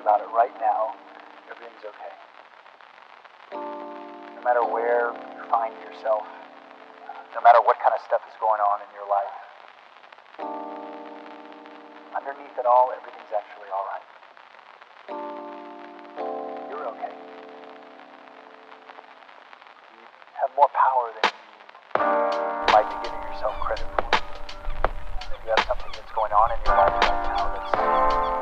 about it right now, everything's okay. No matter where you find yourself, no matter what kind of stuff is going on in your life, underneath it all, everything's actually all right. You're okay. You have more power than you might be giving yourself credit for. You have something that's going on in your life right now that's